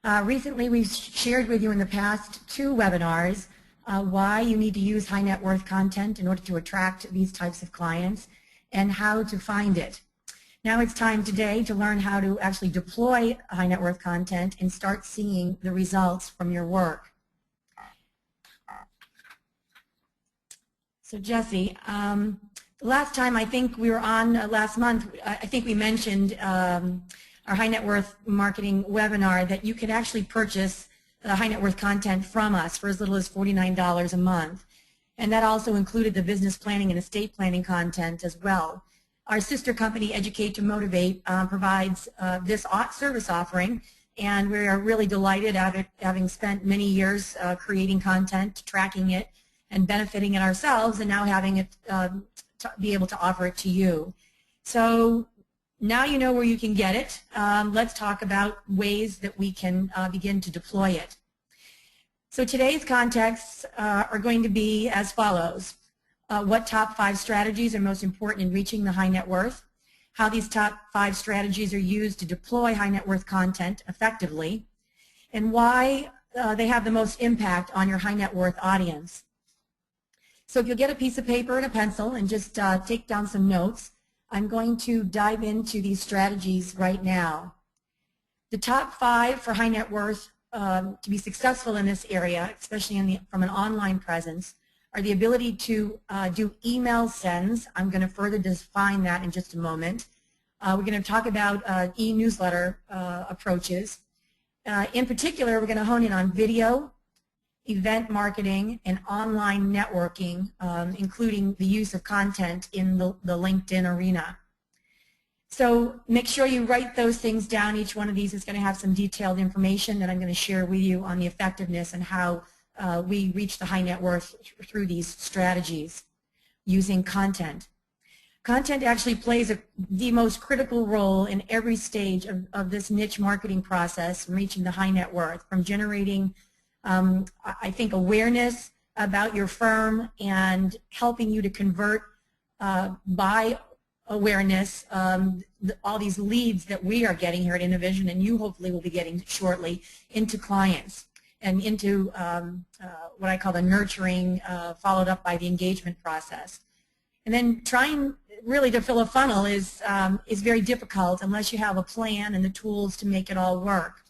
Recently, we've shared with you in the past 2 webinars why you need to use high net worth content in order to attract these types of clients and how to find it. Now it's time today to learn how to actually deploy high net worth content and start seeing the results from your work. So Jesse, last time I think we were on last month, I think we mentioned our high net worth marketing webinar that you can actually purchase high net worth content from us for as little as $49 a month. And that also included the business planning and estate planning content as well. Our sister company, Educate2Motivate, provides this service offering, and we are really delighted at having spent many years creating content, tracking it, and benefiting it ourselves, and now having it be able to offer it to you. So now you know where you can get it. Let's talk about ways that we can begin to deploy it. So today's contexts are going to be as follows. What top 5 strategies are most important in reaching the high net worth, how these top 5 strategies are used to deploy high net worth content effectively, and why they have the most impact on your high net worth audience. So if you'll get a piece of paper and a pencil and just take down some notes, I'm going to dive into these strategies right now. The top 5 for high net worth to be successful in this area, especially from an online presence, are the ability to do email sends. I'm going to further define that in just a moment. We're going to talk about e-newsletter approaches. In particular, we're going to hone in on video, event marketing, and online networking, including the use of content in the LinkedIn arena. So make sure you write those things down. Each one of these is going to have some detailed information that I'm going to share with you on the effectiveness and how we reach the high net worth through these strategies using content. Content actually plays the most critical role in every stage of this niche marketing process from reaching the high net worth, from generating I think awareness about your firm and helping you to convert by awareness all these leads that we are getting here at Innovision, and you hopefully will be getting shortly, into clients and into what I call the nurturing followed up by the engagement process. And then trying really to fill a funnel is very difficult unless you have a plan and the tools to make it all work.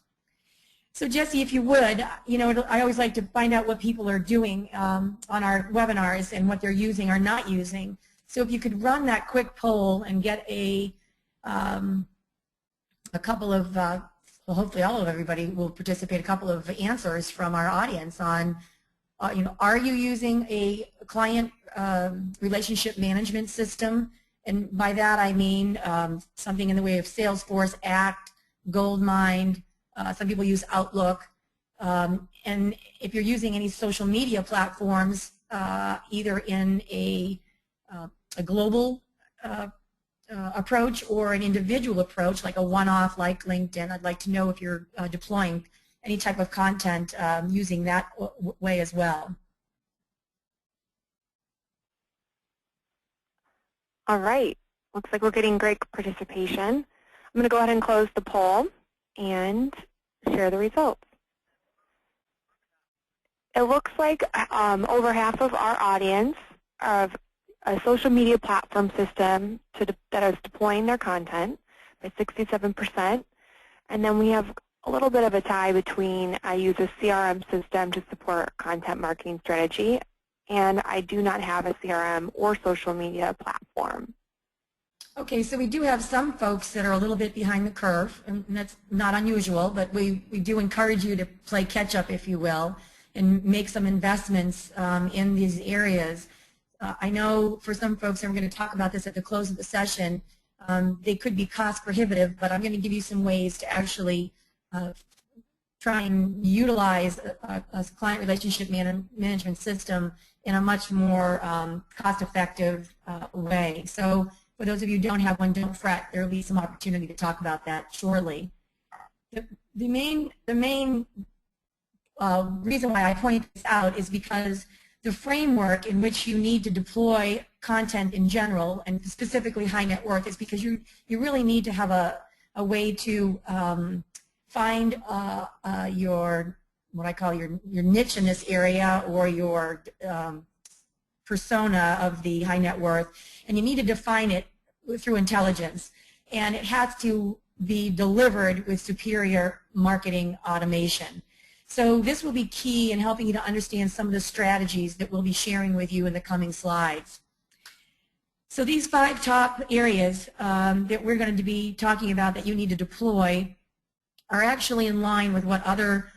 So Jesse, if you would, I always like to find out what people are doing on our webinars and what they're using or not using. So if you could run that quick poll and get a couple of, well, hopefully all of everybody will participate, a couple of answers from our audience on, are you using a client relationship management system? And by that I mean something in the way of Salesforce, Act, Goldmine. Some people use Outlook, and if you're using any social media platforms, either in a global approach or an individual approach, like a one-off like LinkedIn, I'd like to know if you're deploying any type of content using that way as well. All right, looks like we're getting great participation. I'm going to go ahead and close the poll and share the results. It looks like over half of our audience of a social media platform system that is deploying their content by 67%. And then we have a little bit of a tie between I use a CRM system to support content marketing strategy, and I do not have a CRM or social media platform. Okay, so we do have some folks that are a little bit behind the curve, and that's not unusual, but we do encourage you to play catch-up, if you will, and make some investments in these areas. I know for some folks, and we're going to talk about this at the close of the session, they could be cost prohibitive, but I'm going to give you some ways to actually try and utilize a client relationship management system in a much more cost-effective way. So for those of you who don't have one, don't fret. There will be some opportunity to talk about that shortly. The main reason why I point this out is because the framework in which you need to deploy content in general, and specifically high net worth, is because you really need to have a way to find your, what I call your niche in this area, or your persona of the high net worth, and you need to define it through intelligence. And it has to be delivered with superior marketing automation. So this will be key in helping you to understand some of the strategies that we'll be sharing with you in the coming slides. So these 5 top areas that we're going to be talking about that you need to deploy are actually in line with what other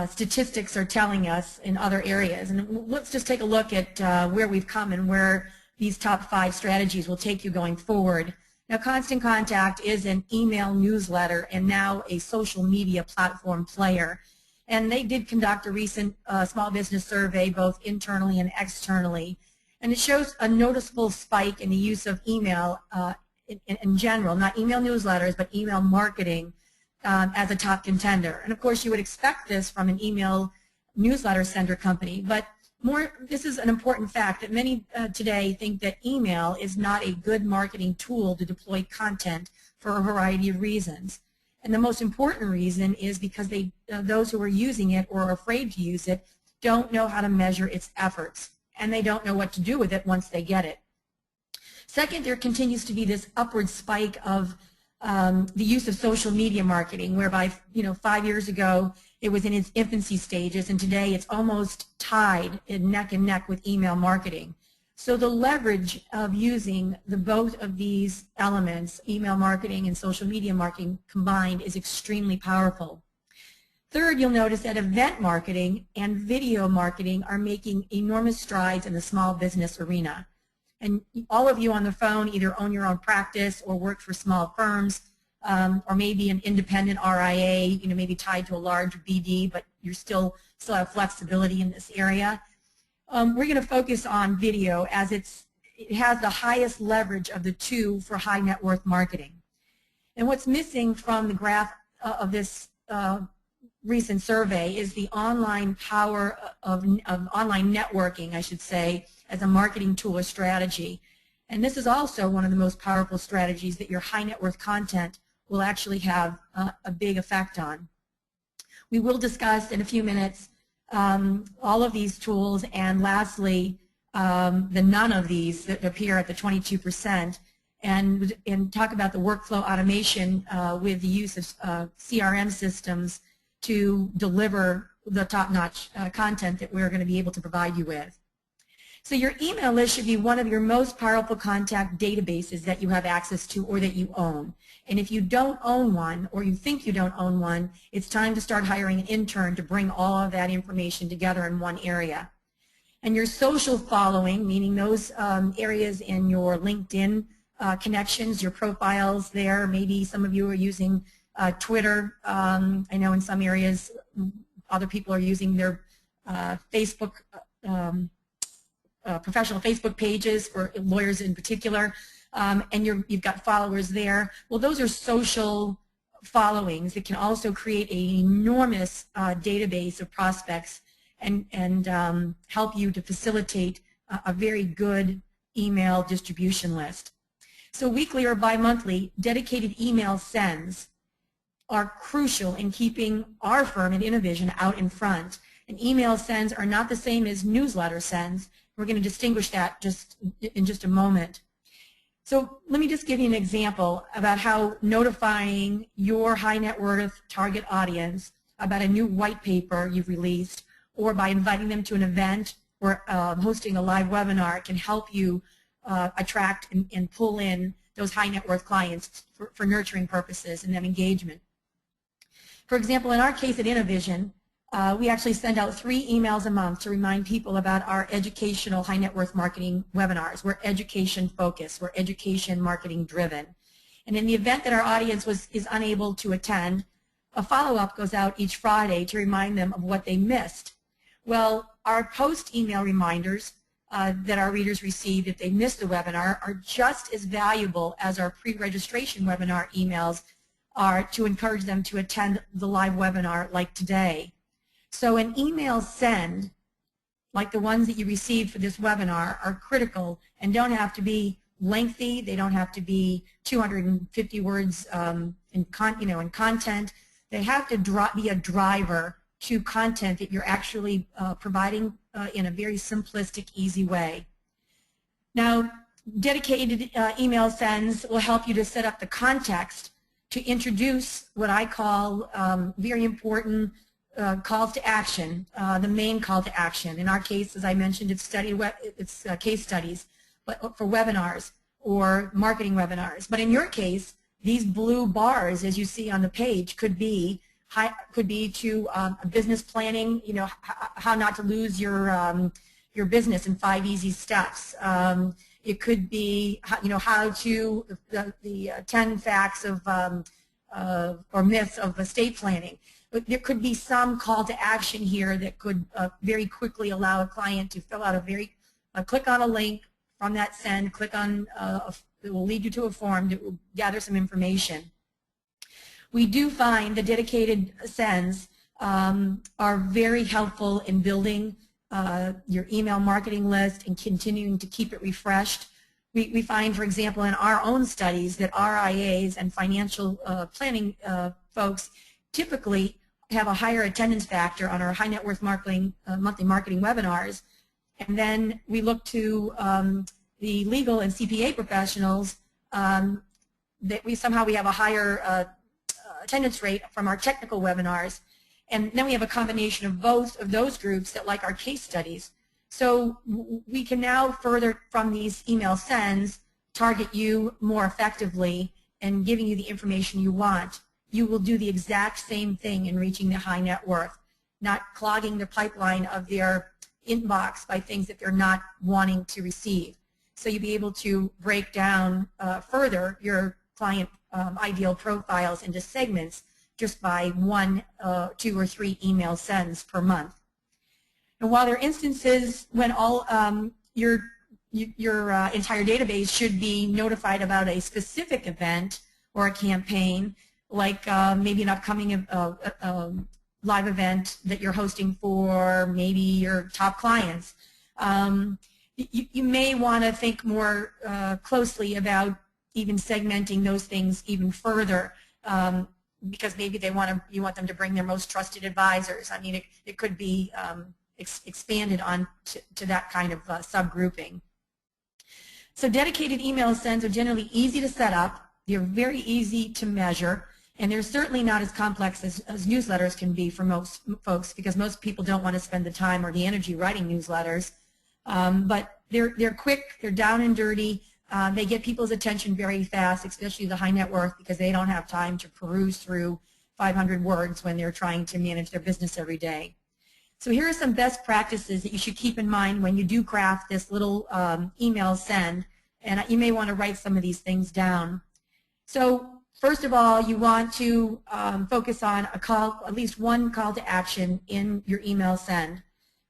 statistics are telling us in other areas. And let's just take a look at where we've come and where these top 5 strategies will take you going forward. Now, Constant Contact is an email newsletter and now a social media platform player. And they did conduct a recent small business survey, both internally and externally. And it shows a noticeable spike in the use of email in general, not email newsletters, but email marketing as a top contender. And of course, you would expect this from an email newsletter sender company. But this is an important fact that many today think that email is not a good marketing tool to deploy content for a variety of reasons. And the most important reason is because those who are using it or are afraid to use it don't know how to measure its efforts, and they don't know what to do with it once they get it. Second, there continues to be this upward spike of the use of social media marketing, whereby 5 years ago it was in its infancy stages, and today it's almost tied neck and neck with email marketing. So the leverage of using both of these elements, email marketing and social media marketing combined, is extremely powerful. Third, you'll notice that event marketing and video marketing are making enormous strides in the small business arena. And all of you on the phone either own your own practice or work for small firms, or maybe an independent RIA, maybe tied to a large BD, but you still have flexibility in this area. We're going to focus on video as it has the highest leverage of the 2 for high net worth marketing. And what's missing from the graph of this recent survey is the online power of online networking, I should say, as a marketing tool or strategy. And this is also one of the most powerful strategies that your high net worth content will actually have a big effect on. We will discuss in a few minutes all of these tools, and lastly, the none of these that appear at the 22%, and talk about the workflow automation with the use of CRM systems to deliver the top-notch content that we're going to be able to provide you with. So your email list should be one of your most powerful contact databases that you have access to or that you own. And if you don't own one, or you think you don't own one, it's time to start hiring an intern to bring all of that information together in one area. And your social following, meaning those areas in your LinkedIn connections, your profiles there. Maybe some of you are using Twitter. I know in some areas other people are using their Facebook professional Facebook pages for lawyers in particular, and you've got followers there. Well, those are social followings that can also create an enormous database of prospects and help you to facilitate a very good email distribution list. So weekly or bi-monthly, dedicated email sends are crucial in keeping our firm at Innovision out in front. And email sends are not the same as newsletter sends. We're going to distinguish that in just a moment. So let me just give you an example about how notifying your high net worth target audience about a new white paper you've released, or by inviting them to an event or hosting a live webinar, can help you attract and pull in those high net worth clients for nurturing purposes and then engagement. For example, in our case at Innovision, we actually send out 3 emails a month to remind people about our educational high net worth marketing webinars. We're education focused, we're education marketing driven. And in the event that our audience is unable to attend, a follow-up goes out each Friday to remind them of what they missed. Well, our post-email reminders that our readers receive if they missed the webinar are just as valuable as our pre-registration webinar emails are to encourage them to attend the live webinar like today. So an email send, like the ones that you received for this webinar, are critical and don't have to be lengthy. They don't have to be 250 words in content. They have to be a driver to content that you're actually providing in a very simplistic, easy way. Now, dedicated email sends will help you to set up the context to introduce what I call very important calls to action, the main call to action. In our case, as I mentioned, it's case studies, but for webinars or marketing webinars. But in your case, these blue bars, as you see on the page, could be to business planning. You know, how not to lose your business in 5 easy steps. It could be, you know, how to the 10 facts of or myths of estate planning. But there could be some call to action here that could very quickly allow a client to fill out click on a link from that send, click on, it will lead you to a form that will gather some information. We do find the dedicated sends are very helpful in building your email marketing list and continuing to keep it refreshed. We find, for example, in our own studies that RIAs and financial planning folks typically have a higher attendance factor on our high net worth marketing monthly marketing webinars. And then we look to the legal and CPA professionals that we have a higher attendance rate from our technical webinars. And then we have a combination of both of those groups that like our case studies. So we can now further from these email sends target you more effectively and giving you the information you want. You will do the exact same thing in reaching the high net worth, not clogging the pipeline of their inbox by things that they're not wanting to receive. So you'll be able to break down further your client ideal profiles into segments just by 1, 2, or 3 email sends per month. And while there are instances when all your entire database should be notified about a specific event or a campaign, like maybe an upcoming live event that you're hosting for maybe your top clients, you may want to think more closely about even segmenting those things even further. Because maybe you want them to bring their most trusted advisors. I mean, it could be expanded on to that kind of subgrouping. So dedicated email sends are generally easy to set up. They're very easy to measure, and they're certainly not as complex as newsletters can be for most folks, because most people don't want to spend the time or the energy writing newsletters. But they're quick, they're down and dirty. They get people's attention very fast, especially the high net worth, because they don't have time to peruse through 500 words when they're trying to manage their business every day. So here are some best practices that you should keep in mind when you do craft this little email send, and you may want to write some of these things down. So first of all, you want to focus on at least one call to action in your email send.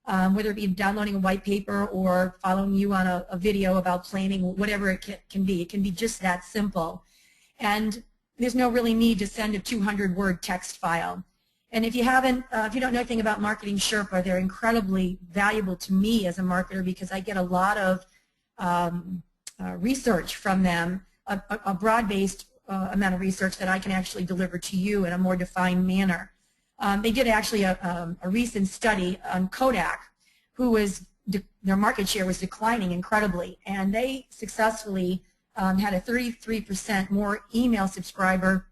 Whether it be downloading a white paper or following you on a video about planning, whatever it can be. It can be just that simple. And there's no really need to send a 200-word text file. And if you don't know anything about Marketing Sherpa, they're incredibly valuable to me as a marketer because I get a lot of research from them, a broad-based amount of research that I can actually deliver to you in a more defined manner. They did actually a recent study on Kodak, their market share was declining incredibly, and they successfully had a 33% more email subscriber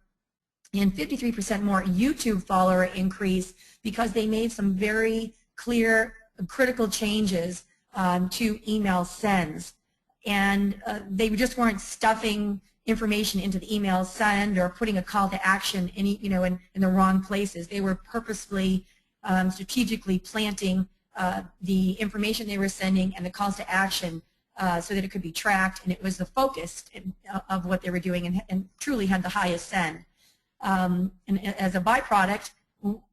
and 53% more YouTube follower increase because they made some very clear, critical changes to email sends. And they just weren't stuffing information into the email send or putting a call to action in the wrong places. They were purposefully, strategically planting the information they were sending and the calls to action so that it could be tracked, and it was the focus of what they were doing and truly had the highest send. And as a byproduct,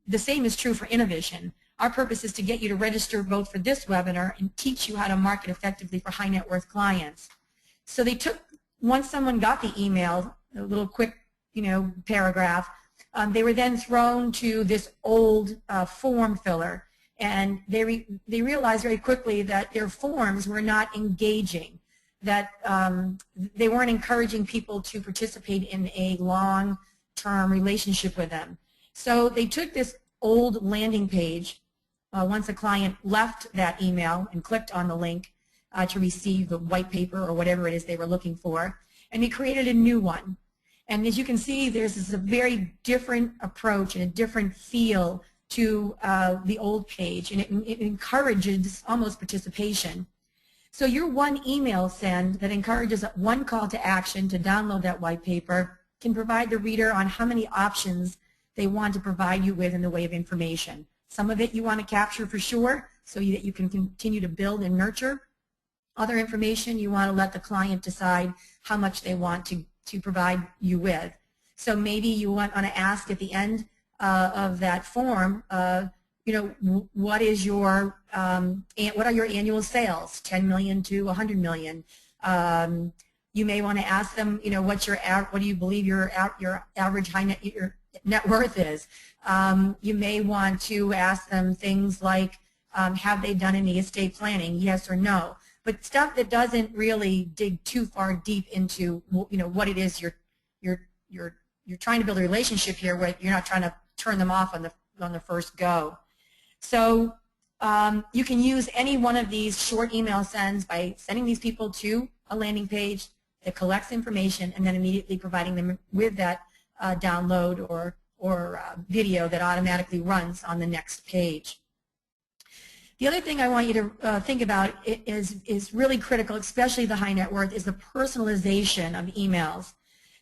the same is true for Innovision. Our purpose is to get you to register both for this webinar and teach you how to market effectively for high net worth clients. So once someone got the email, a little quick, paragraph, they were then thrown to this old form filler, and they realized very quickly that their forms were not engaging, that they weren't encouraging people to participate in a long-term relationship with them. So they took this old landing page once a client left that email and clicked on the link to receive the white paper or whatever it is they were looking for, and they created a new one. And as you can see, there's this a very different approach and a different feel to the old page, and it encourages almost participation. So your one email send that encourages one call to action to download that white paper can provide the reader on how many options they want to provide you with in the way of information. Some of it you want to capture for sure so that you can continue to build and nurture. Other information you want to let the client decide how much they want to provide you with. So maybe you want to ask at the end of that form, what is your what are your annual sales, 10 million to 100 million? You may want to ask them, what do you believe your average your net worth is? You may want to ask them things like, have they done any estate planning, yes or no? But stuff that doesn't really dig too far deep into what it is you're trying to build a relationship here with. You're not trying to turn them off on the first go. So you can use any one of these short email sends by sending these people to a landing page that collects information and then immediately providing them with that download or video that automatically runs on the next page. The other thing I want you to think about is really critical, especially the high net worth, is the personalization of emails.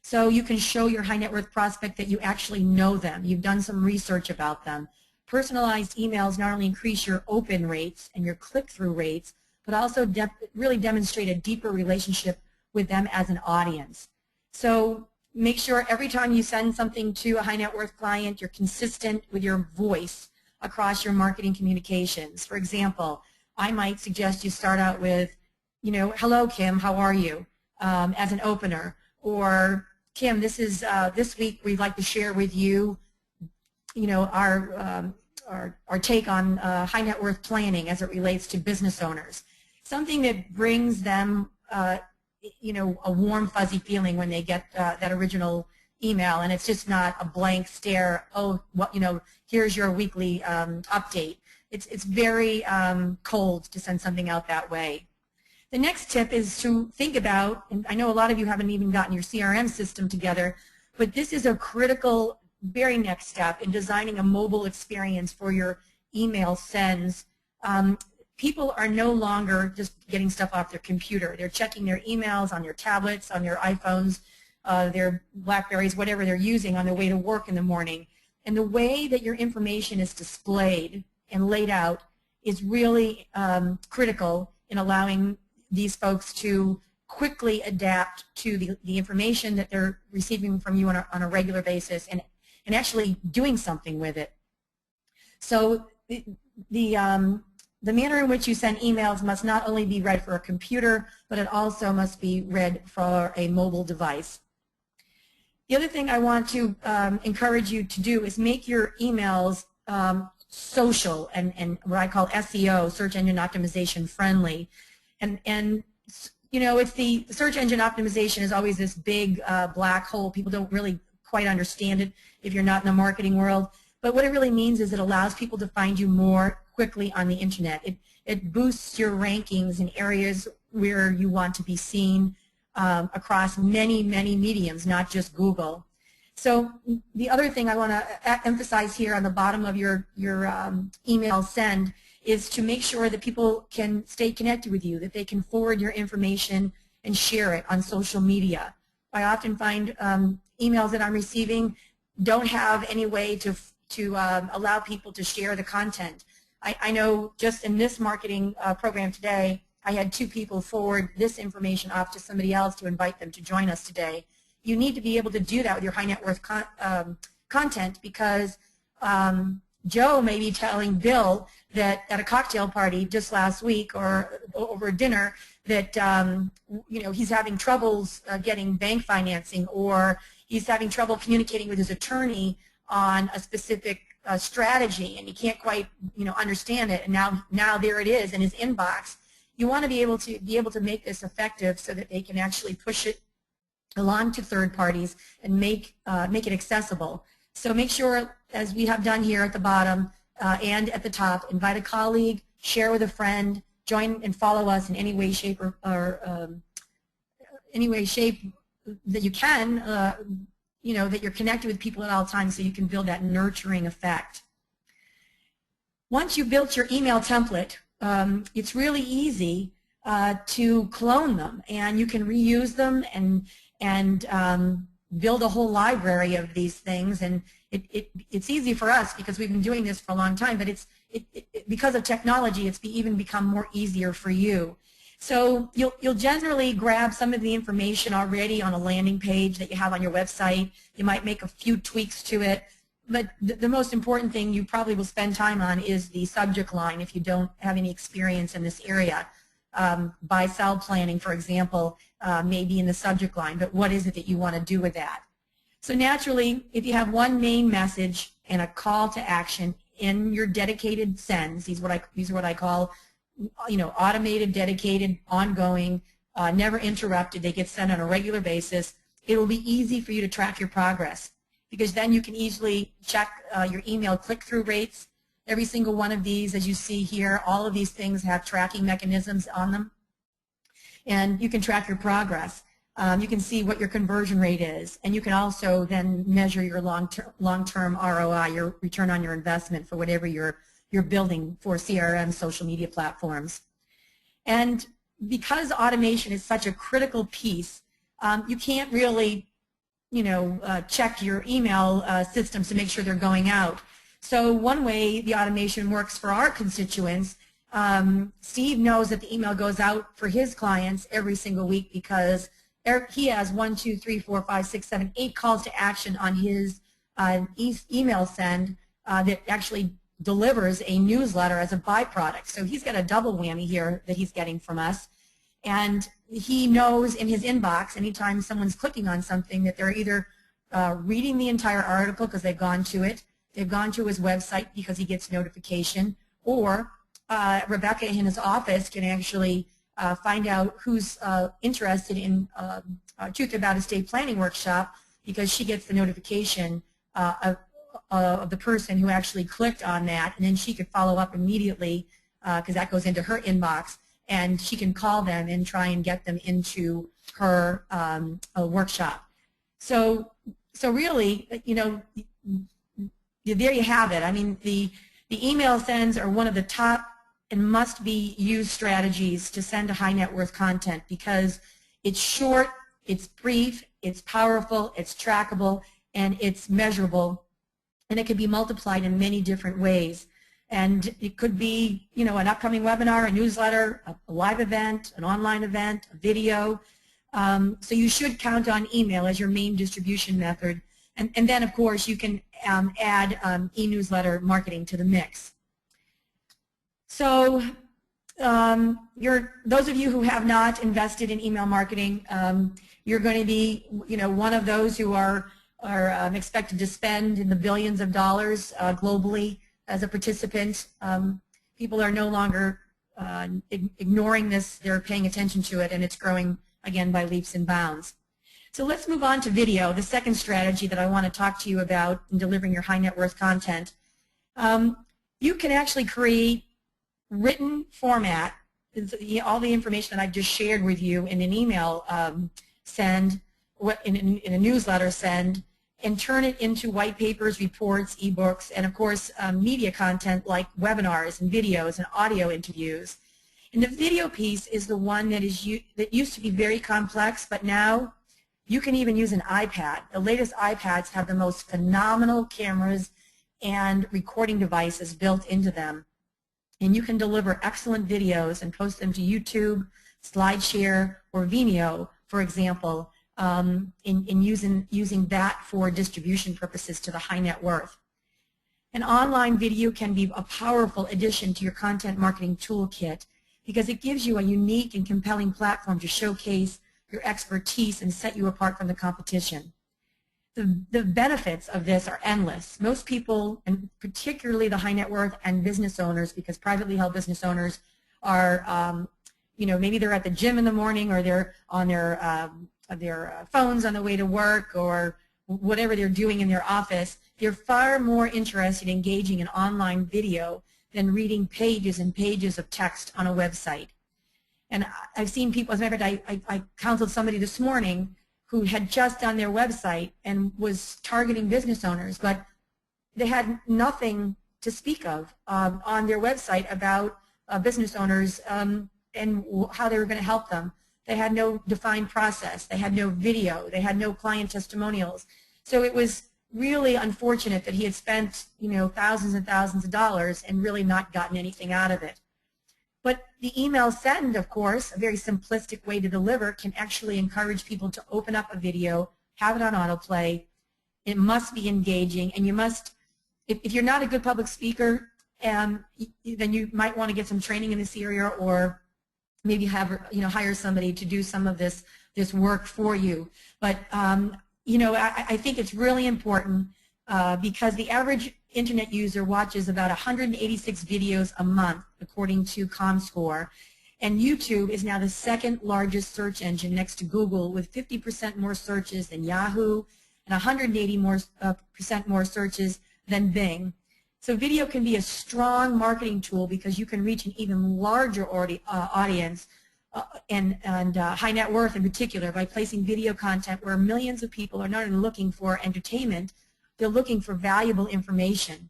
So you can show your high net worth prospect that you actually know them. You've done some research about them. Personalized emails not only increase your open rates and your click-through rates, but also really demonstrate a deeper relationship with them as an audience. So make sure every time you send something to a high net worth client, you're consistent with your voice across your marketing communications. For example, I might suggest you start out with, hello Kim, how are you, as an opener, or Kim, this week we'd like to share with you, our take on high net worth planning as it relates to business owners. Something that brings them, a warm fuzzy feeling when they get that original email, and it's just not a blank stare. Oh, here's your weekly update. It's very cold to send something out that way. The next tip is to think about, and I know a lot of you haven't even gotten your CRM system together, but this is a critical, very next step in designing a mobile experience for your email sends. People are no longer just getting stuff off their computer. They're checking their emails on their tablets, on their iPhones, their Blackberries, whatever they're using on their way to work in the morning. And the way that your information is displayed and laid out is really critical in allowing these folks to quickly adapt to the information that they're receiving from you on a regular basis and actually doing something with it. So the manner in which you send emails must not only be read for a computer, but it also must be read for a mobile device. The other thing I want to encourage you to do is make your emails social and what I call SEO, search engine optimization friendly. And it's the search engine optimization is always this big black hole. People don't really quite understand it if you're not in the marketing world. But what it really means is it allows people to find you more quickly on the internet. It boosts your rankings in areas where you want to be seen across many, many mediums, not just Google. So the other thing I want to emphasize here on the bottom of your email send is to make sure that people can stay connected with you, that they can forward your information and share it on social media. I often find emails that I'm receiving don't have any way to allow people to share the content. I know just in this marketing program today, I had 2 people forward this information off to somebody else to invite them to join us today. You need to be able to do that with your high net worth content because Joe may be telling Bill that at a cocktail party just last week or over dinner that he's having troubles getting bank financing, or he's having trouble communicating with his attorney on a specific strategy, and he can't quite understand it. And now there it is in his inbox. You want to be able to make this effective so that they can actually push it along to third parties and make it accessible. So make sure, as we have done here at the bottom and at the top, invite a colleague, share with a friend, join and follow us in any way, shape, or any way, shape that you can, that you're connected with people at all times so you can build that nurturing effect. Once you've built your email template, it's really easy to clone them, and you can reuse them and build a whole library of these things. And it's easy for us because we've been doing this for a long time, but because of technology, it's even become more easier for you. So you'll generally grab some of the information already on a landing page that you have on your website. You might make a few tweaks to it, but the most important thing you probably will spend time on is the subject line if you don't have any experience in this area. Buy-sell planning, for example, may be in the subject line, but what is it that you want to do with that? So naturally, if you have one main message and a call to action in your dedicated sends, these are what I call, automated, dedicated, ongoing, never interrupted. They get sent on a regular basis. It will be easy for you to track your progress because then you can easily check your email click-through rates. Every single one of these, as you see here, all of these things have tracking mechanisms on them, and you can track your progress. You can see what your conversion rate is, and you can also then measure your long-term ROI, your return on your investment for whatever you're building for CRM social media platforms. And because automation is such a critical piece, you can't really, check your email systems to make sure they're going out. So one way the automation works for our constituents, Steve knows that the email goes out for his clients every single week because he has 1, 2, 3, 4, 5, 6, 7, 8 calls to action on his email send that actually delivers a newsletter as a byproduct. So he's got a double whammy here that he's getting from us. And he knows in his inbox, anytime someone's clicking on something, that they're either reading the entire article because they've gone to it, they've gone to his website because he gets notification, or Rebecca in his office can actually find out who's interested in Truth About Estate Planning Workshop because she gets the notification of the person who actually clicked on that, and then she could follow up immediately because that goes into her inbox, and she can call them and try and get them into her workshop. So really, there you have it. I mean, the email sends are one of the top and must be used strategies to send to high net worth content because it's short, it's brief, it's powerful, it's trackable, and it's measurable, and it can be multiplied in many different ways. And it could be, an upcoming webinar, a newsletter, a live event, an online event, a video. So you should count on email as your main distribution method. And then, of course, you can add e-newsletter marketing to the mix. So those of you who have not invested in email marketing, you're going to be, one of those who are expected to spend in the billions of dollars globally as a participant. People are no longer ignoring this. They're paying attention to it, and it's growing, again, by leaps and bounds. So let's move on to video, the second strategy that I want to talk to you about in delivering your high net worth content. You can actually create written format, all the information that I've just shared with you in an email send, in a newsletter send, and turn it into white papers, reports, ebooks, and of course media content like webinars and videos and audio interviews. And the video piece is the one that used to be very complex, but now you can even use an iPad. The latest iPads have the most phenomenal cameras and recording devices built into them. And you can deliver excellent videos and post them to YouTube, SlideShare, or Vimeo, for example, in using that for distribution purposes to the high net worth. An online video can be a powerful addition to your content marketing toolkit because it gives you a unique and compelling platform to showcase your expertise and set you apart from the competition. The benefits of this are endless. Most people, and particularly the high net worth and business owners, because privately held business owners are, maybe they're at the gym in the morning, or they're on their phones on the way to work, or whatever they're doing in their office, they're far more interested in engaging in online video than reading pages and pages of text on a website. And I've seen people, as a matter of fact, I counseled somebody this morning who had just done their website and was targeting business owners, but they had nothing to speak of on their website about business owners and how they were going to help them. They had no defined process. They had no video. They had no client testimonials. So it was really unfortunate that he had spent, thousands and thousands of dollars and really not gotten anything out of it. But the email send, of course, a very simplistic way to deliver, can actually encourage people to open up a video, have it on autoplay. It must be engaging, and you must, if you're not a good public speaker, then you might want to get some training in this area, or maybe hire somebody to do some of this work for you. But I think it's really important because the average internet user watches about 186 videos a month, according to ComScore, and YouTube is now the second largest search engine next to Google, with 50% more searches than Yahoo and 180% more searches than Bing. So video can be a strong marketing tool because you can reach an even larger audience and high net worth in particular by placing video content where millions of people are not only looking for entertainment, they're looking for valuable information.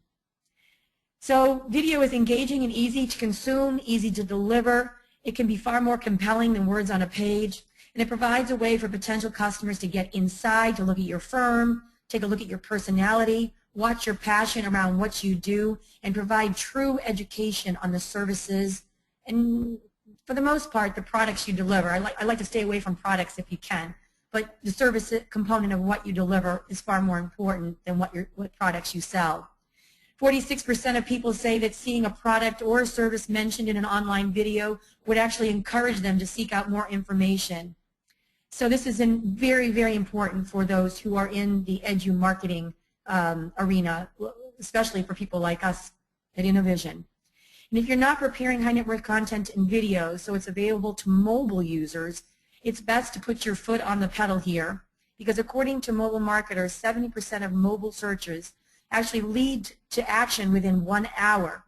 So video is engaging and easy to consume, easy to deliver. It can be far more compelling than words on a page, and it provides a way for potential customers to get inside, to look at your firm, take a look at your personality, watch your passion around what you do, and provide true education on the services and, for the most part, the products you deliver. I like to stay away from products if you can, but the service component of what you deliver is far more important than what products you sell. 46% of people say that seeing a product or a service mentioned in an online video would actually encourage them to seek out more information. So this is very, very important for those who are in the edu marketing arena, especially for people like us at Innovision. And if you're not preparing high net worth content in video so it's available to mobile users, it's best to put your foot on the pedal here, because according to mobile marketers, 70% of mobile searches actually lead to action within 1 hour,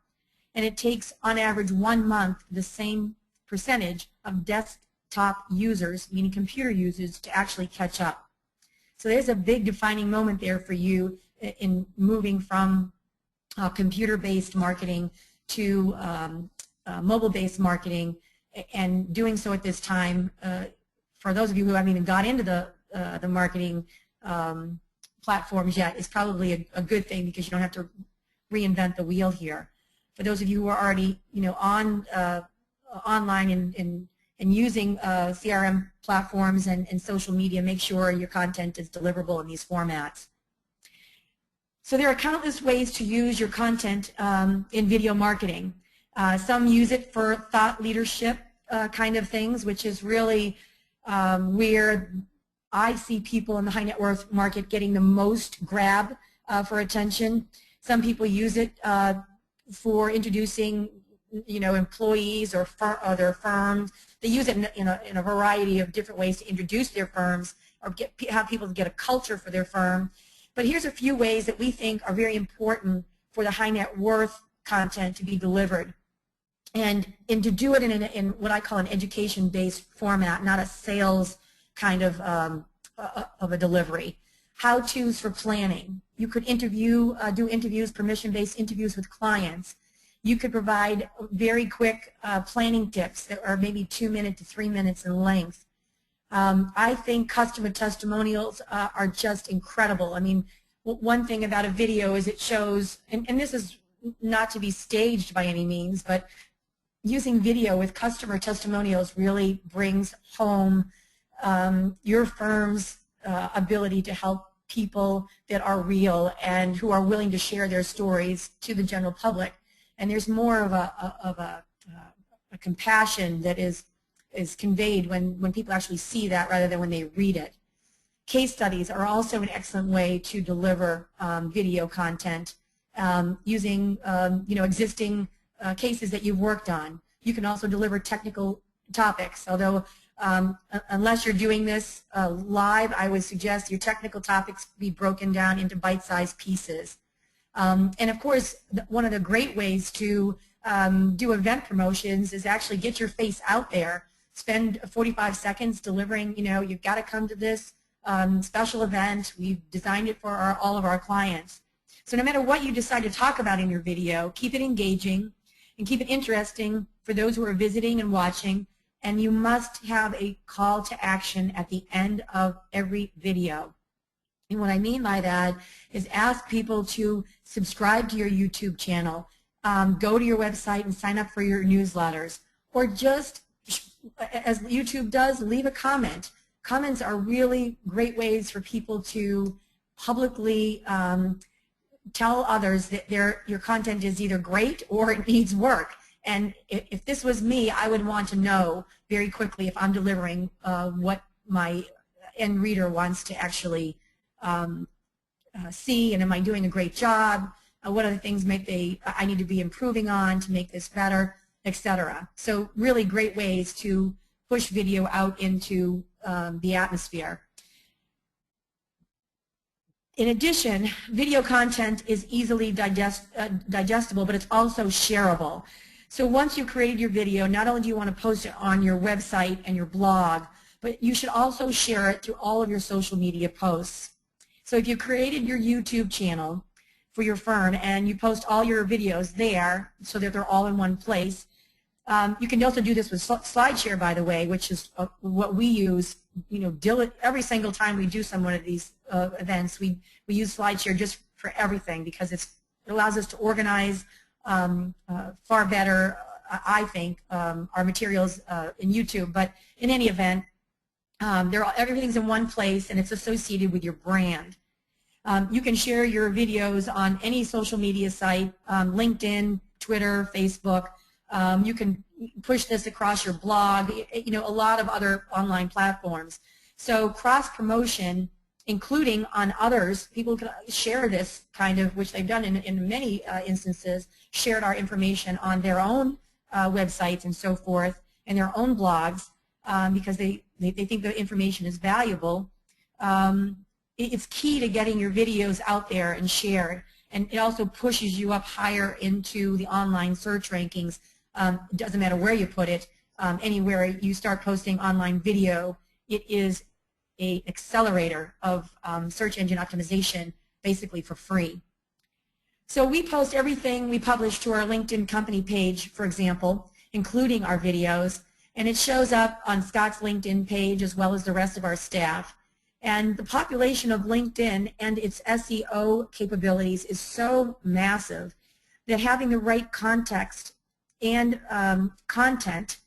and it takes on average 1 month the same percentage of desktop users, meaning computer users, to actually catch up. So there's a big defining moment there for you in moving from computer-based marketing to mobile-based marketing, and doing so at this time. For those of you who haven't even got into the marketing platforms yet, is probably a good thing, because you don't have to reinvent the wheel here. For those of you who are already on online and using CRM platforms and social media, make sure your content is deliverable in these formats. So there are countless ways to use your content in video marketing. Some use it for thought leadership kind of things, which is really where I see people in the high net worth market getting the most grab for attention. Some people use it for introducing, employees or their firms. They use it in a variety of different ways to introduce their firms or have people get a culture for their firm. But here's a few ways that we think are very important for the high net worth content to be delivered. And to do it in what I call an education-based format, not a sales kind of a delivery. How-tos for planning. You could do interviews, permission-based interviews with clients. You could provide very quick planning tips that are maybe 2 minutes to 3 minutes in length. I think customer testimonials are just incredible. I mean, one thing about a video is it shows, and this is not to be staged by any means, but using video with customer testimonials really brings home your firm's ability to help people that are real and who are willing to share their stories to the general public. And there's more of a compassion that is conveyed when people actually see that rather than when they read it. Case studies are also an excellent way to deliver video content using existing cases that you've worked on. You can also deliver technical topics, although Unless you're doing this live, I would suggest your technical topics be broken down into bite-sized pieces. And of course, one of the great ways to do event promotions is actually get your face out there. Spend 45 seconds delivering, you've got to come to this special event. We've designed it for all of our clients. So no matter what you decide to talk about in your video, keep it engaging and keep it interesting for those who are visiting and watching. And you must have a call to action at the end of every video. And what I mean by that is ask people to subscribe to your YouTube channel, go to your website and sign up for your newsletters, or just, as YouTube does, leave a comment. Comments are really great ways for people to publicly tell others that your content is either great or it needs work. And if this was me, I would want to know very quickly if I'm delivering what my end reader wants to actually see, and am I doing a great job? What are the things I need to be improving on to make this better, etc. So really great ways to push video out into the atmosphere. In addition, video content is easily digestible, but it's also shareable. So once you've created your video, not only do you want to post it on your website and your blog, but you should also share it through all of your social media posts. So if you created your YouTube channel for your firm and you post all your videos there so that they're all in one place, you can also do this with SlideShare, by the way, which is what we use. Every single time we do one of these events, we use SlideShare just for everything because it allows us to organize far better, I think, our materials in YouTube. But in any event, everything's in one place and it's associated with your brand. You can share your videos on any social media site, LinkedIn, Twitter, Facebook. You can push this across your blog, a lot of other online platforms. So cross-promotion, including on others, people can share this which they've done in many instances, shared our information on their own websites and so forth, and their own blogs, because they think the information is valuable. It's key to getting your videos out there and shared, and it also pushes you up higher into the online search rankings. It doesn't matter where you put it. Anywhere you start posting online video, it is an accelerator of search engine optimization, basically for free. So we post everything we publish to our LinkedIn company page, for example, including our videos, and it shows up on Scott's LinkedIn page as well as the rest of our staff. And the population of LinkedIn and its SEO capabilities is so massive that having the right context and content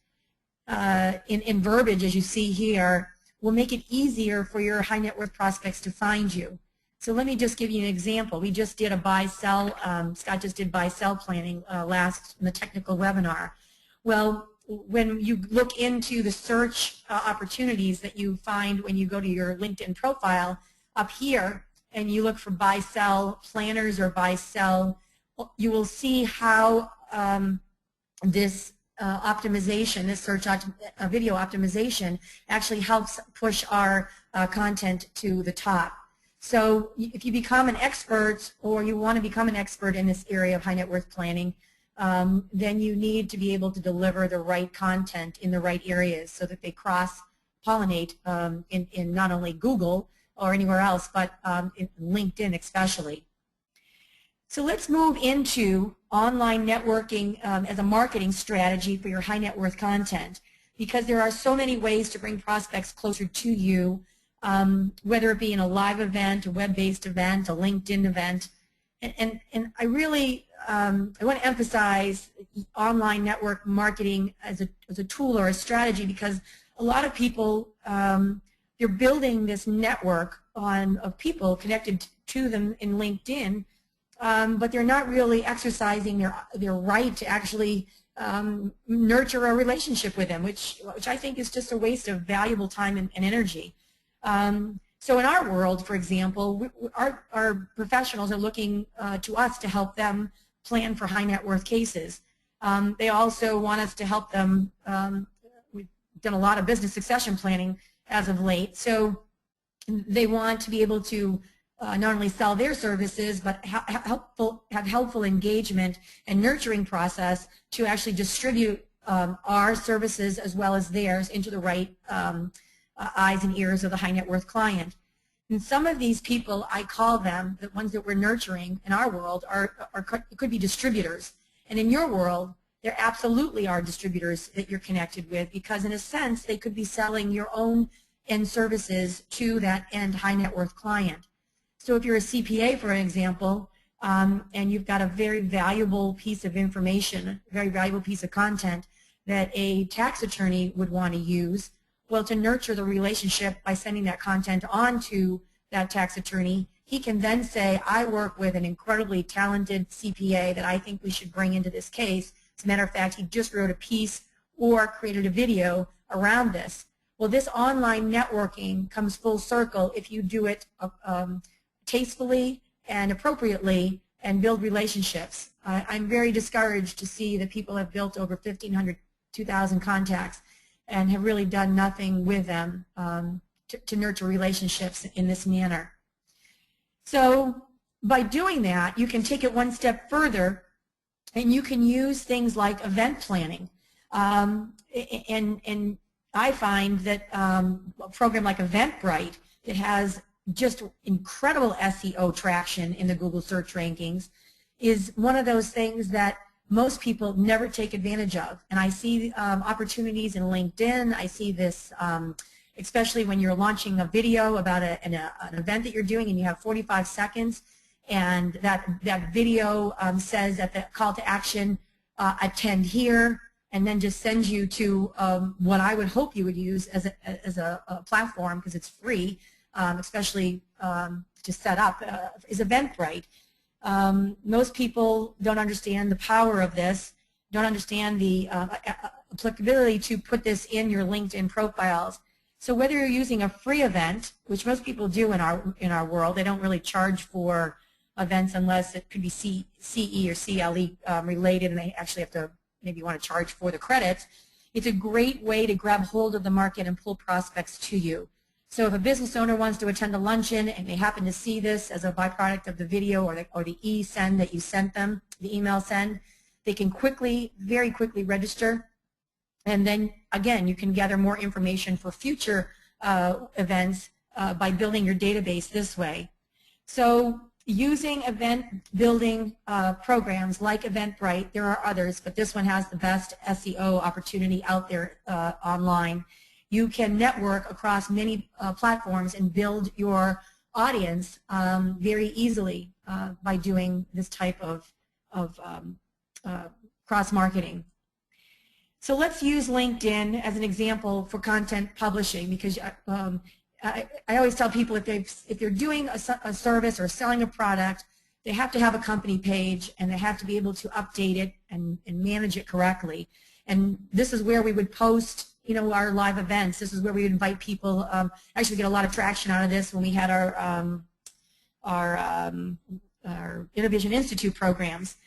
in verbiage, as you see here, will make it easier for your high net worth prospects to find you. So let me just give you an example. We just did a buy-sell, Scott just did buy-sell planning last in the technical webinar. Well, when you look into the search opportunities that you find when you go to your LinkedIn profile up here and you look for buy-sell planners or buy-sell, you will see how this optimization, this search video optimization actually helps push our content to the top. So if you become an expert or you want to become an expert in this area of high net worth planning, then you need to be able to deliver the right content in the right areas so that they cross-pollinate in not only Google or anywhere else, but in LinkedIn especially. So let's move into online networking as a marketing strategy for your high net worth content, because there are so many ways to bring prospects closer to you, whether it be in a live event, a web-based event, a LinkedIn event. And I really I want to emphasize online network marketing as a tool or a strategy, because a lot of people, they're building this network of people connected to them in LinkedIn, but they're not really exercising their right to actually nurture a relationship with them, which I think is just a waste of valuable time and energy. So in our world, for example, our professionals are looking to us to help them plan for high net worth cases. They also want us to help them with done a lot of business succession planning as of late. So they want to be able to not only sell their services, but have helpful engagement and nurturing process to actually distribute our services as well as theirs into the right eyes and ears of the high net worth client. And some of these people, I call them, the ones that we're nurturing in our world, could be distributors. And in your world, there absolutely are distributors that you're connected with, because in a sense, they could be selling your own end services to that end high net worth client. So if you're a CPA, for example, and you've got a very valuable piece of information, a very valuable piece of content that a tax attorney would want to use, well, to nurture the relationship by sending that content on to that tax attorney, he can then say, I work with an incredibly talented CPA that I think we should bring into this case. As a matter of fact, he just wrote a piece or created a video around this. Well, this online networking comes full circle if you do it tastefully and appropriately and build relationships. I'm very discouraged to see that people have built over 1,500, 2,000 contacts and have really done nothing with them to nurture relationships in this manner. So by doing that, you can take it one step further, and you can use things like event planning. And I find that a program like Eventbrite that has just incredible SEO traction in the Google search rankings is one of those things that most people never take advantage of. And I see opportunities in LinkedIn. I see this especially when you're launching a video about an event that you're doing and you have 45 seconds, and that video says at the call to action, attend here, and then just sends you to what I would hope you would use as a platform, because it's free, especially to set up, is Eventbrite. Most people don't understand the power of this, don't understand the applicability to put this in your LinkedIn profiles. So whether you're using a free event, which most people do in our world, they don't really charge for events unless it could be CE or CLE related, and they actually have to maybe want to charge for the credits. It's a great way to grab hold of the market and pull prospects to you. So if a business owner wants to attend a luncheon and they happen to see this as a byproduct of the video or the e-send that you sent them, the email send, they can very quickly register. And then, again, you can gather more information for future events by building your database this way. So using event building programs like Eventbrite, there are others, but this one has the best SEO opportunity out there online. You can network across many platforms and build your audience very easily by doing this type of cross-marketing. So let's use LinkedIn as an example for content publishing, because I always tell people if they're doing a service or selling a product, they have to have a company page and they have to be able to update it and manage it correctly. And this is where we would post, our live events. This is where we invite people. Actually, get a lot of traction out of this when we had our Innovation Institute programs.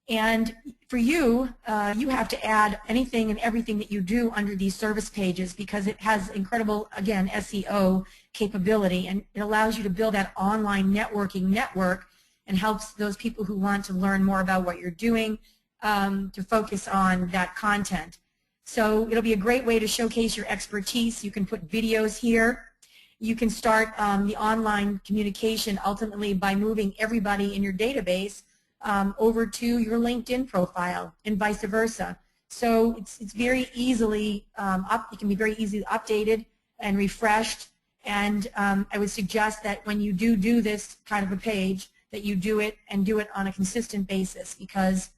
And for you, you have to add anything and everything that you do under these service pages, because it has incredible, again, SEO capability, and it allows you to build that online networking network and helps those people who want to learn more about what you're doing to focus on that content. So it'll be a great way to showcase your expertise. You can put videos here. You can start the online communication ultimately by moving everybody in your database over to your LinkedIn profile and vice versa. So it's very easily it can be very easily updated and refreshed. And I would suggest that when you do this kind of a page, that you do it on a consistent basis, because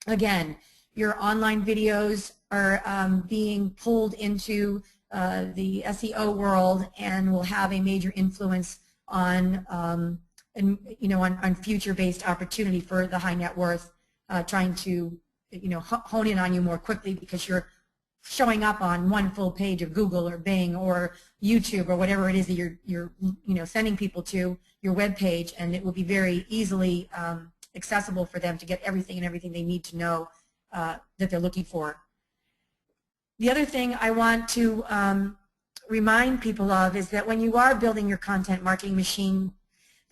again, your online videos are being pulled into the SEO world and will have a major influence on on future-based opportunity for the high net worth, trying to hone in on you more quickly, because you're showing up on one full page of Google or Bing or YouTube or whatever it is that you're sending people to your web page, and it will be very easily accessible for them to get everything they need to know that they're looking for. The other thing I want to remind people of is that when you are building your content marketing machine,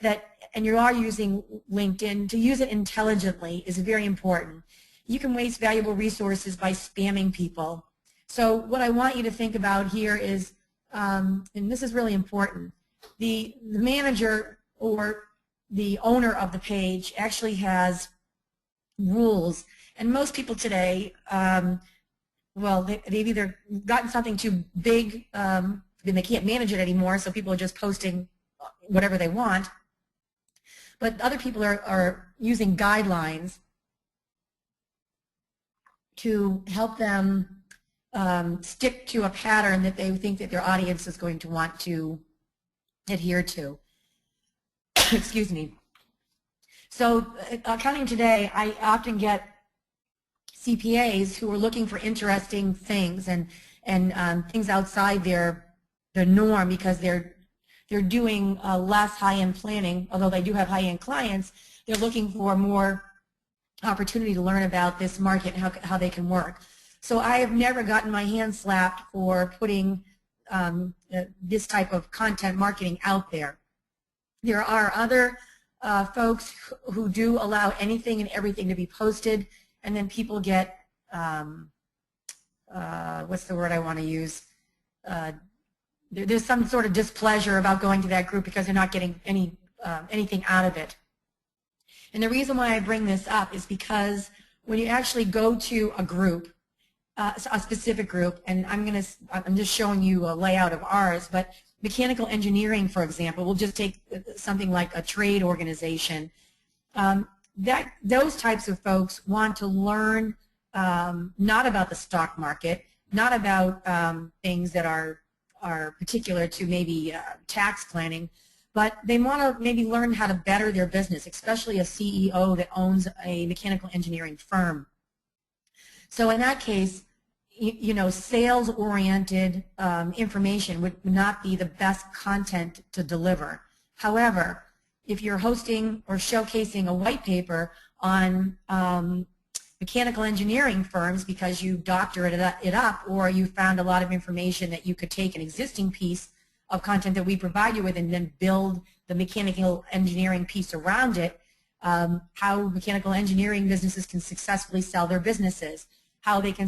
and you are using LinkedIn, to use it intelligently is very important. You can waste valuable resources by spamming people. So what I want you to think about here is, and this is really important, the manager or the owner of the page actually has rules. And most people today, well, they've either gotten something too big, then they can't manage it anymore, so people are just posting whatever they want. But other people are using guidelines to help them stick to a pattern that they think that their audience is going to want to adhere to. Excuse me. So accounting today, I often get CPAs who are looking for interesting things and things outside their norm because they're doing less high-end planning, although they do have high-end clients. They're looking for more opportunity to learn about this market and how they can work. So I have never gotten my hand slapped for putting this type of content marketing out there. There are other folks who do allow anything and everything to be posted, and then people get, what's the word I want to use? There's some sort of displeasure about going to that group because they're not getting anything out of it. And the reason why I bring this up is because when you actually go to a group, a specific group, and I'm just showing you a layout of ours, but mechanical engineering, for example, we'll just take something like a trade organization. Those types of folks want to learn not about the stock market, not about things that are particular to maybe tax planning, but they want to maybe learn how to better their business, especially a CEO that owns a mechanical engineering firm. So in that case, you know, sales-oriented information would not be the best content to deliver. However, if you're hosting or showcasing a white paper on mechanical engineering firms because you doctored it up, or you found a lot of information that you could take an existing piece of content that we provide you with and then build the mechanical engineering piece around it, how mechanical engineering businesses can successfully sell their businesses, how they can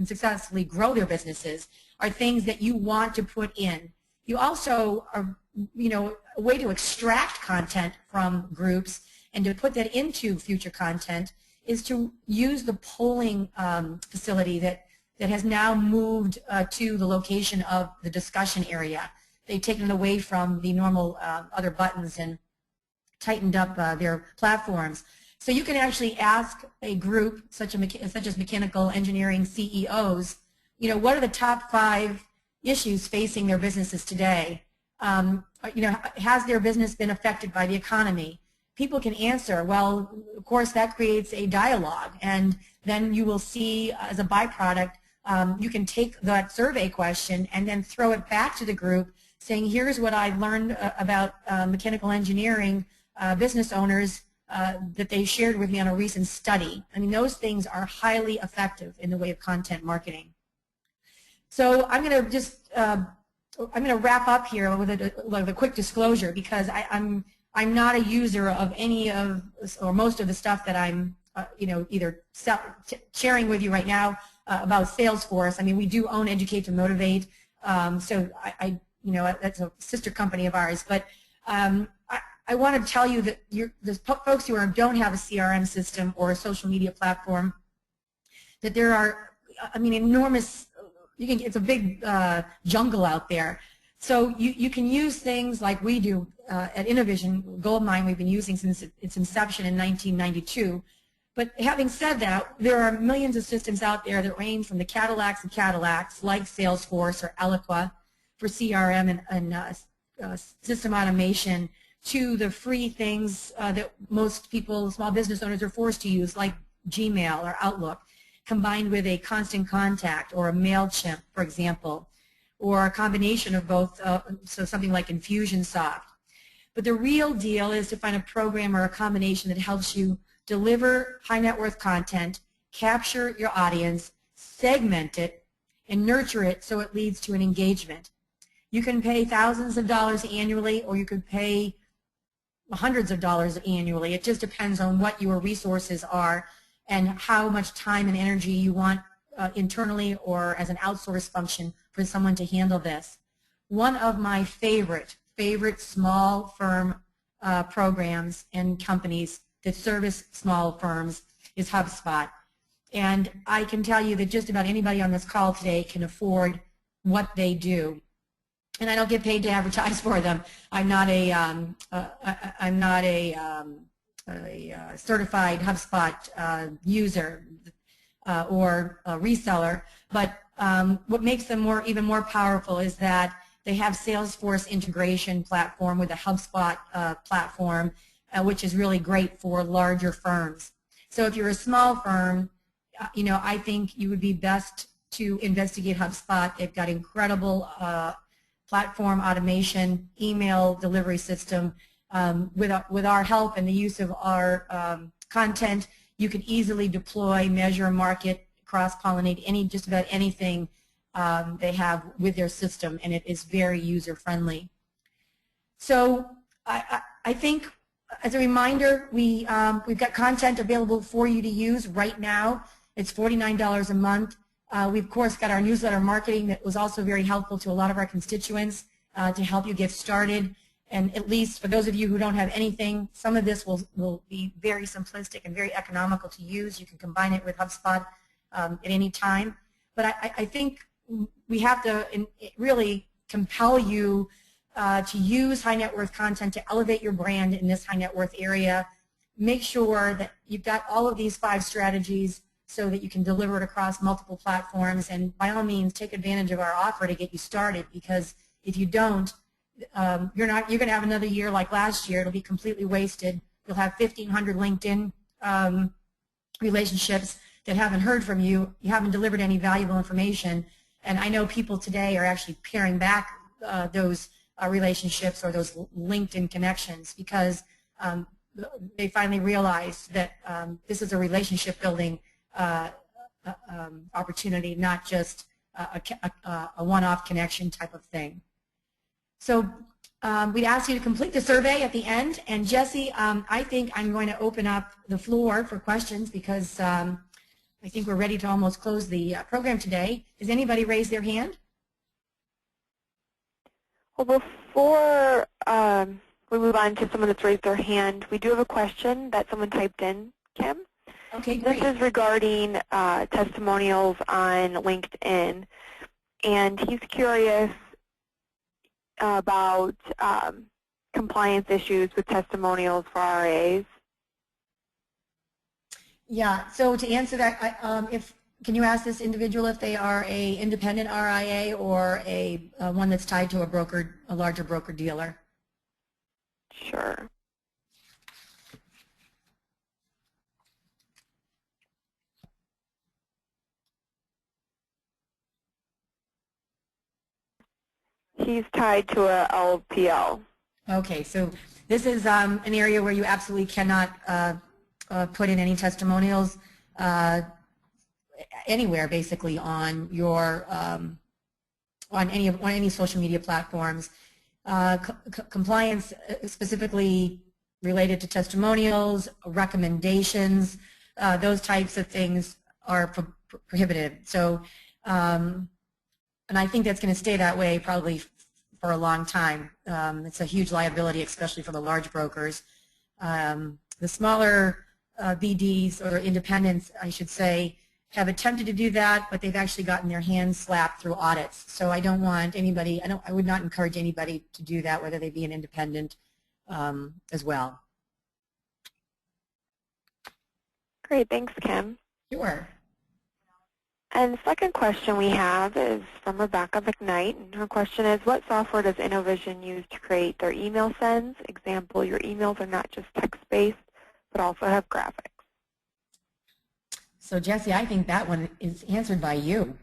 successfully grow their businesses, are things that you want to put in. You also are, you know, a way to extract content from groups and to put that into future content is to use the polling facility that has now moved to the location of the discussion area. They've taken it away from the normal other buttons and tightened up their platforms. So you can actually ask a group such as mechanical engineering CEOs, you know, what are the top 5 issues facing their businesses today? You know, has their business been affected by the economy? People can answer, well, of course, that creates a dialogue, and then you will see as a byproduct, you can take that survey question and then throw it back to the group saying, here's what I learned about mechanical engineering business owners that they shared with me on a recent study. I mean, those things are highly effective in the way of content marketing. So I'm going to just, I'm going to wrap up here with a quick disclosure, because I'm not a user of any of, or most of the stuff that I'm, you know, either sharing with you right now about Salesforce. I mean, we do own Educate2Motivate, so you know, that's a sister company of ours. But I want to tell you that the folks who don't have a CRM system or a social media platform, that there are, I mean, enormous. It's a big jungle out there. So you can use things like we do at Innovision Goldmine. We've been using since its inception in 1992. But having said that, there are millions of systems out there that range from the Cadillacs of Cadillacs, like Salesforce or Eloqua for CRM and system automation, to the free things that most people, small business owners, are forced to use, like Gmail or Outlook, combined with a Constant Contact or a MailChimp, for example, or a combination of both, so something like Infusionsoft. But the real deal is to find a program or a combination that helps you deliver high net worth content, capture your audience, segment it, and nurture it so it leads to an engagement. You can pay thousands of dollars annually, or you could pay hundreds of dollars annually. It just depends on what your resources are and how much time and energy you want internally or as an outsourced function for someone to handle this. One of my favorite small firm programs and companies that service small firms is Hubspot. And I can tell you that just about anybody on this call today can afford what they do. And I don't get paid to advertise for them. I'm not a certified HubSpot user or a reseller. But what makes them even more powerful is that they have Salesforce integration platform with a HubSpot platform, which is really great for larger firms. So if you're a small firm, I think you would be best to investigate HubSpot. They've got incredible platform automation, email delivery system. With our help and the use of our content, you can easily deploy, measure, market, cross-pollinate just about anything they have with their system, and it is very user-friendly. So I think, as a reminder, we've got content available for you to use right now. It's $49 a month. We've, of course, got our newsletter marketing that was also very helpful to a lot of our constituents to help you get started. And at least for those of you who don't have anything, some of this will be very simplistic and very economical to use. You can combine it with HubSpot at any time. But I think we have to really compel you to use high net worth content to elevate your brand in this high net worth area. Make sure that you've got all of these 5 strategies so that you can deliver it across multiple platforms, and by all means take advantage of our offer to get you started, because if you don't, you're going to have another year like last year. It'll be completely wasted. You'll have 1,500 LinkedIn relationships that haven't heard from you. You haven't delivered any valuable information, and I know people today are actually paring back those relationships or those LinkedIn connections because they finally realize that this is a relationship building opportunity, not just a one-off connection type of thing. So we'd ask you to complete the survey at the end. And Jesse, I think I'm going to open up the floor for questions because I think we're ready to almost close the program today. Does anybody raise their hand? Well, before we move on to someone that's raised their hand, we do have a question that someone typed in, Kim. Okay, great. This is regarding testimonials on LinkedIn, and he's curious about compliance issues with testimonials for RIAs. Yeah, so to answer that, can you ask this individual if they are a independent RIA or a one that's tied to a larger broker dealer? Sure. He's tied to a LPL. Okay, so this is an area where you absolutely cannot put in any testimonials anywhere, basically, on your on any social media platforms. Compliance specifically related to testimonials, recommendations, those types of things are prohibited. So. And I think that's going to stay that way probably for a long time. It's a huge liability, especially for the large brokers. The smaller BDs or independents, I should say, have attempted to do that, but they've actually gotten their hands slapped through audits. So I don't want anybody, I would not encourage anybody to do that, whether they be an independent as well. Great, thanks, Kim. Sure. And the second question we have is from Rebecca McKnight, and her question is, what software does InnoVision use to create their email sends? Example, your emails are not just text-based, but also have graphics. So Jesse, I think that one is answered by you.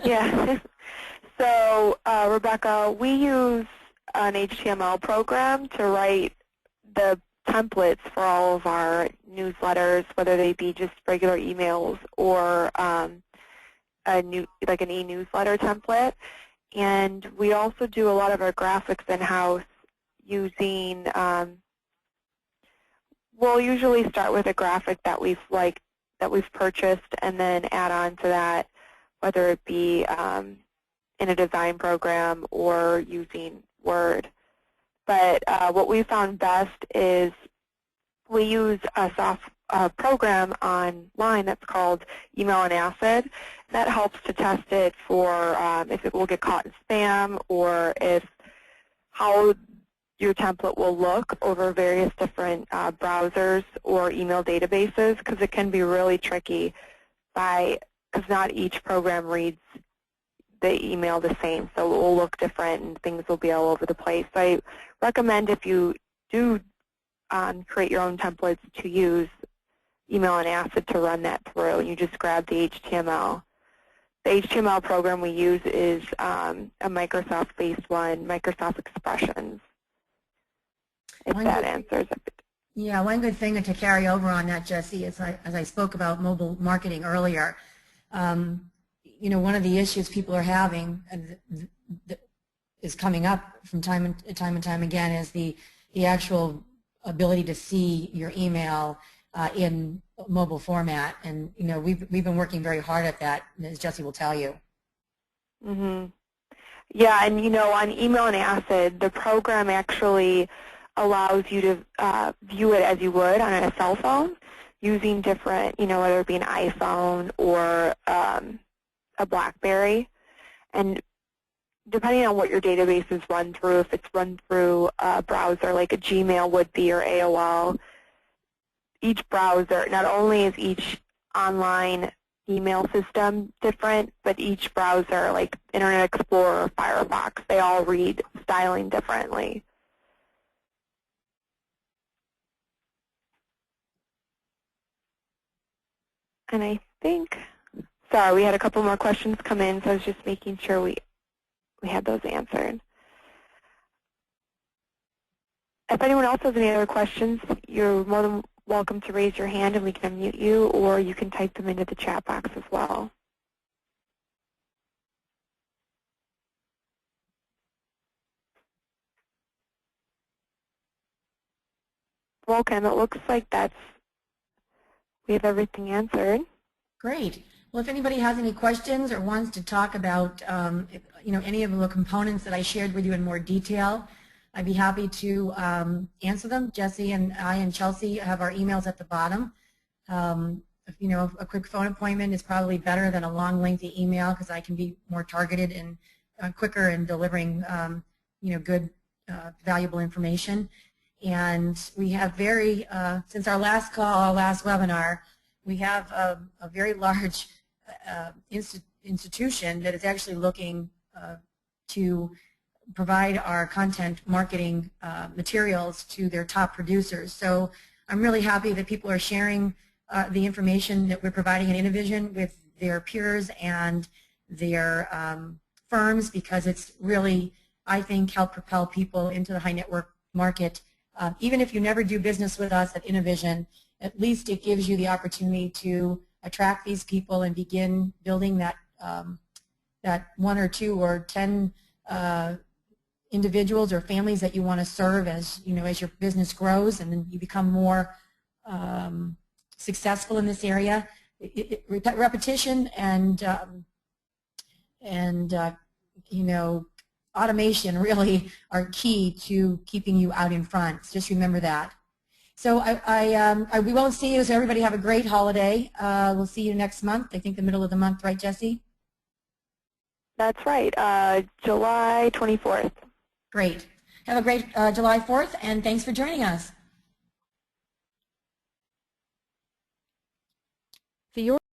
Yeah. So Rebecca, we use an HTML program to write the templates for all of our newsletters, whether they be just regular emails or like an e-newsletter template. And we also do a lot of our graphics in-house using, we'll usually start with a graphic that we've purchased and then add on to that, whether it be in a design program or using Word. But what we found best is we use a program online that's called Email and Acid. That helps to test it for if it will get caught in spam or how your template will look over various different browsers or email databases, because it can be really tricky because not each program reads the email the same, so it will look different and things will be all over the place. So I recommend, if you do create your own templates, to use Email and Acid to run that through. You just grab the HTML. The HTML program we use is a Microsoft-based one, Microsoft Expressions, if that answers it. Yeah, one good thing to carry over on that, Jesse, as I spoke about mobile marketing earlier, one of the issues people are having that is coming up from time and time again is the actual ability to see your email in mobile format, and we've been working very hard at that, as Jesse will tell you. Mm-hmm. Yeah, and on Email and Acid, the program actually allows you to view it as you would on a cell phone, using different, whether it be an iPhone or a BlackBerry, and depending on what your database is run through, if it's run through a browser like a Gmail would be or AOL, each browser, not only is each online email system different, but each browser, like Internet Explorer or Firefox, they all read styling differently. And I think, sorry, we had a couple more questions come in, so I was just making sure we had those answered. If anyone else has any other questions, you're more than welcome to raise your hand and we can unmute you, or you can type them into the chat box as well. Well, Kim, it looks like we have everything answered. Great. Well, if anybody has any questions or wants to talk about any of the components that I shared with you in more detail, I'd be happy to answer them. Jesse and I and Chelsea have our emails at the bottom. A quick phone appointment is probably better than a long, lengthy email, because I can be more targeted and quicker in delivering good, valuable information. And we have since our last call, our last webinar, we have a very large institution that is actually looking to provide our content marketing materials to their top producers. So I'm really happy that people are sharing the information that we're providing at Innovision with their peers and their firms, because it's really, I think, helped propel people into the high net worth market. Even if you never do business with us at Innovision, at least it gives you the opportunity to attract these people and begin building that 1 or 2 or 10 individuals or families that you want to serve as your business grows and then you become more successful in this area. Repetition and automation really are key to keeping you out in front. So just remember that. So we won't see you, so everybody have a great holiday. We'll see you next month, I think the middle of the month, right, Jesse? That's right, July 24th. Great. Have a great July 4th, and thanks for joining us.